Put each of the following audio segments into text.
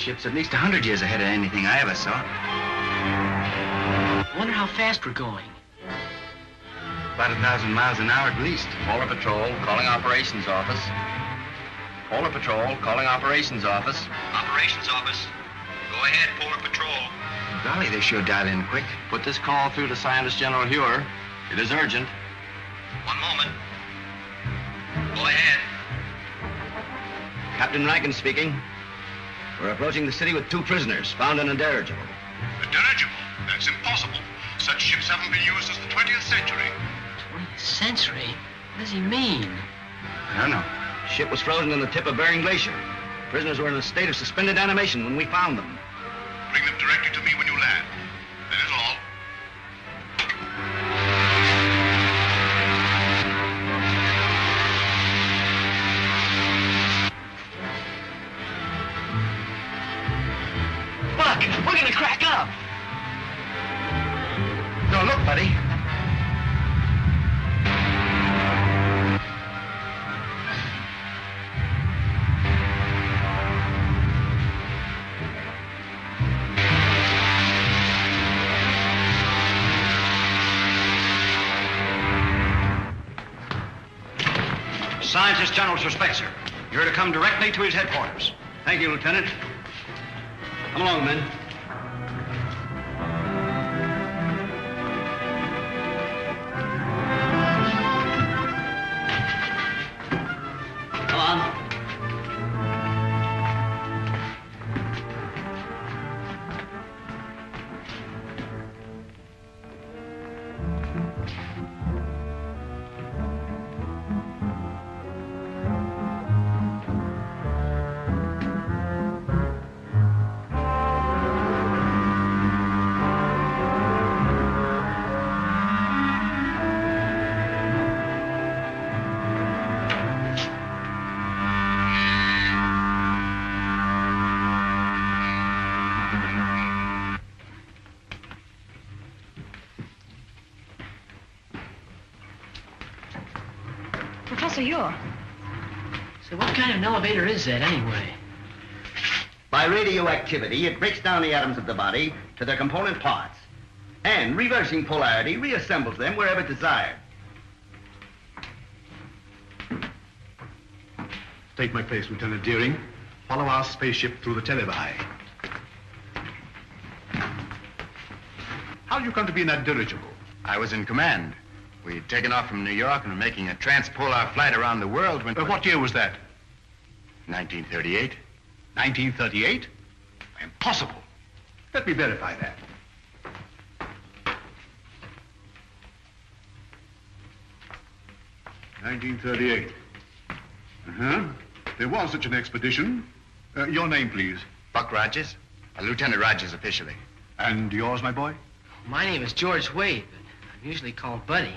ship's at least 100 years ahead of anything I ever saw. I wonder how fast we're going. About 1,000 miles an hour at least. Polar Patrol, calling operations office. Polar Patrol, calling operations office. Operations office. Go ahead, Polar Patrol. Golly, they sure dial in quick. Put this call through to Scientist General Huer. It is urgent. One moment. Go ahead. Captain Rankin speaking. We're approaching the city with 2 prisoners, found in a dirigible. A dirigible? That's impossible. Such ships haven't been used since the 20th century. 20th century? What does he mean? I don't know. Ship was frozen on the tip of Bering Glacier. Prisoners were in a state of suspended animation when we found them. Bring them directly to me when you land. That is all. Buck, we're gonna crack up. No, look, buddy. Scientist General Suspector. You're to come directly to his headquarters. Thank you, Lieutenant. Come along, men. Come on. Professor Huer. So what kind of an elevator is that, anyway? By radioactivity, it breaks down the atoms of the body to their component parts, and reversing polarity reassembles them wherever desired. Take my place, Lieutenant Deering. Follow our spaceship through the televi. How did you come to be in that dirigible? I was in command. We'd taken off from New York and were making a transpolar flight around the world when... What year was that? 1938. 1938? Impossible. Let me verify that. (1938). There was such an expedition. Your name, please. Buck Rogers. Lieutenant Rogers officially. And yours, my boy? My name is George Wade, but I'm usually called Buddy.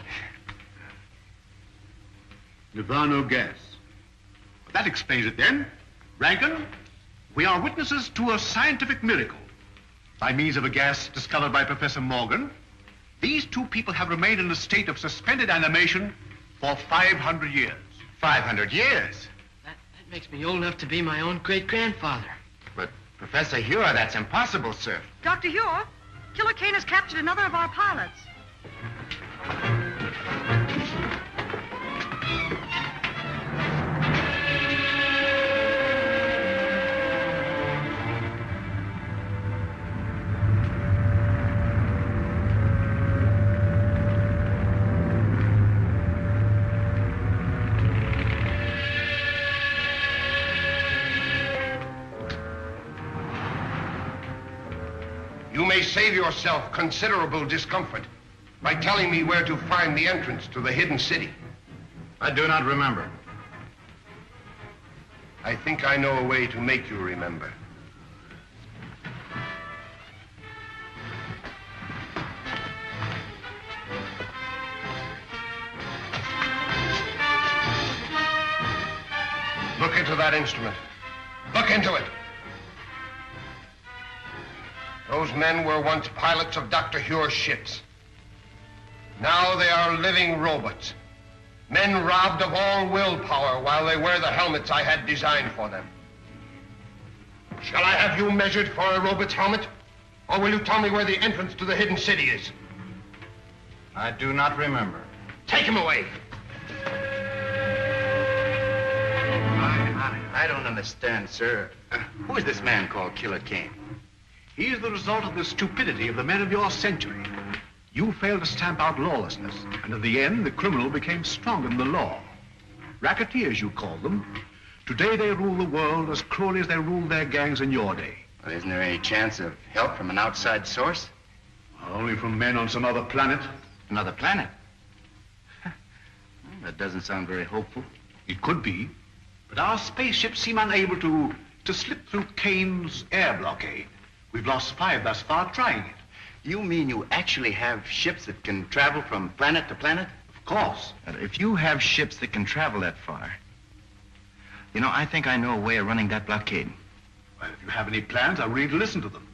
Nirvana gas. That explains it then. Rankin, we are witnesses to a scientific miracle. By means of a gas discovered by Professor Morgan, these 2 people have remained in a state of suspended animation for 500 years. 500 years? That makes me old enough to be my own great-grandfather. But, Professor Huer, that's impossible, sir. Dr. Huer, Killer Kane has captured another of our pilots. You may save yourself considerable discomfort by telling me where to find the entrance to the hidden city. I do not remember. I think I know a way to make you remember. Look into that instrument. Look into it. Those men were once pilots of Dr. Huer's ships. Now they are living robots. Men robbed of all willpower while they wear the helmets I had designed for them. Shall I have you measured for a robot's helmet? Or will you tell me where the entrance to the hidden city is? I do not remember. Take him away. I don't understand, sir. Who is this man called Killer Kane? He is the result of the stupidity of the men of your century. You failed to stamp out lawlessness, and in the end, the criminal became stronger than the law. Racketeers, you call them. Today, they rule the world as cruelly as they ruled their gangs in your day. Well, isn't there any chance of help from an outside source? Only from men on some other planet. Another planet? Well, that doesn't sound very hopeful. It could be, but our spaceships seem unable to slip through Kane's air blockade. We've lost 5 thus far trying it. You mean you actually have ships that can travel from planet to planet? Of course. If you have ships that can travel that far, you know, I think I know a way of running that blockade. Well, if you have any plans, I'm ready to listen to them.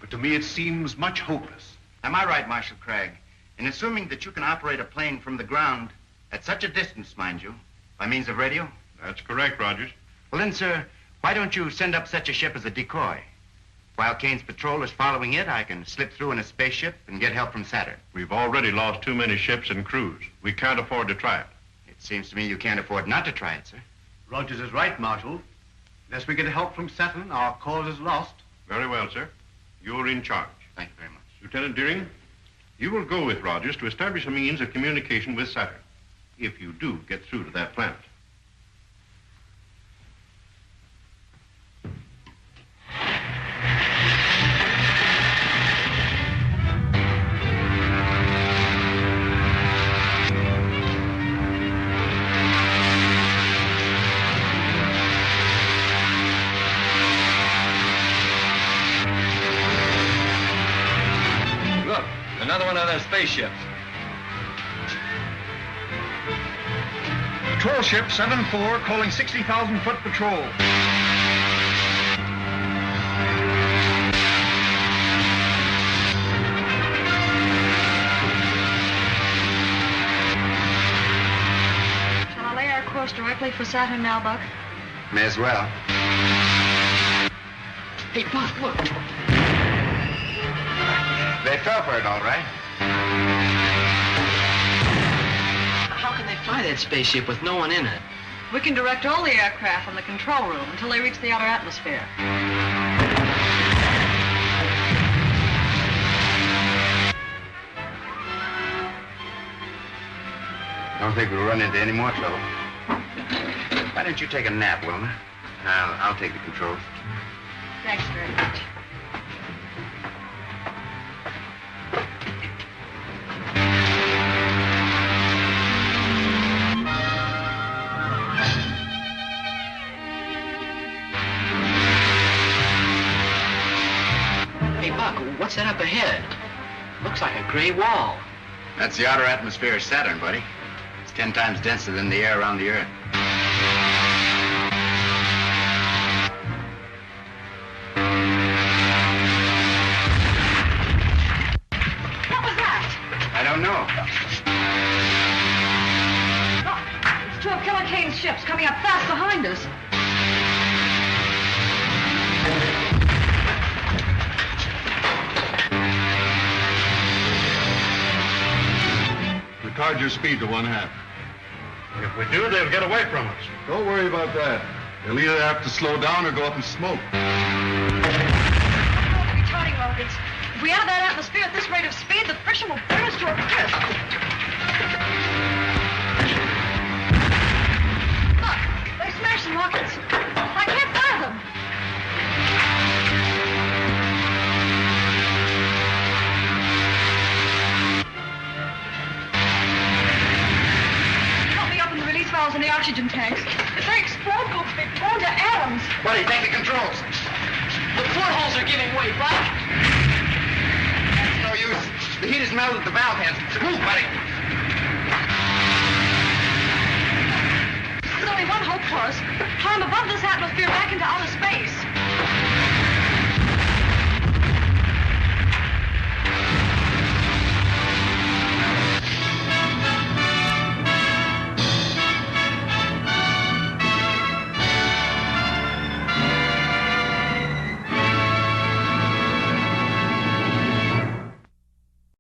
But to me, it seems much hopeless. Am I right, Marshal Craig, in assuming that you can operate a plane from the ground at such a distance, mind you, by means of radio? That's correct, Rogers. Well, then, sir, why don't you send up such a ship as a decoy? While Kane's patrol is following it, I can slip through in a spaceship and get help from Saturn. We've already lost too many ships and crews. We can't afford to try it. It seems to me you can't afford not to try it, sir. Rogers is right, Marshal. Unless we get help from Saturn, our cause is lost. Very well, sir. You're in charge. Thank you very much. Lieutenant Deering, you will go with Rogers to establish a means of communication with Saturn, if you do get through to that planet. Another one of those spaceships. Patrol ship 7-4 calling 60,000-foot patrol. Shall I lay our course directly for Saturn now, Buck? May as well. Hey, Buck, look. They fell for it, all right. How can they fly that spaceship with no one in it? We can direct all the aircraft from the control room until they reach the outer atmosphere. Don't think we'll run into any more trouble. Why don't you take a nap, Wilma? I'll take the controls. Thanks very much. Hey, Buck, what's that up ahead? Looks like a gray wall. That's the outer atmosphere of Saturn, buddy. It's 10 times denser than the air around the Earth. What was that? I don't know. Look, it's 2 of Killer Kane's ships coming up fast behind us. Retard your speed to 1/2. If we do, they'll get away from us. Don't worry about that. They'll either have to slow down or go up in smoke. Retarding organs. If we enter that atmosphere at this rate of speed, the friction will bring us to a crisp. Look, they smashed some rockets. I can't fire them. Help me open the release valves in the oxygen tanks. If they explode, we'll be blown to atoms. Buddy, take the controls. The portholes are giving way, Buck. It's no use. The heat has melted the valve heads. Move, buddy. There's only one hope for us. Climb above this atmosphere back into outer space.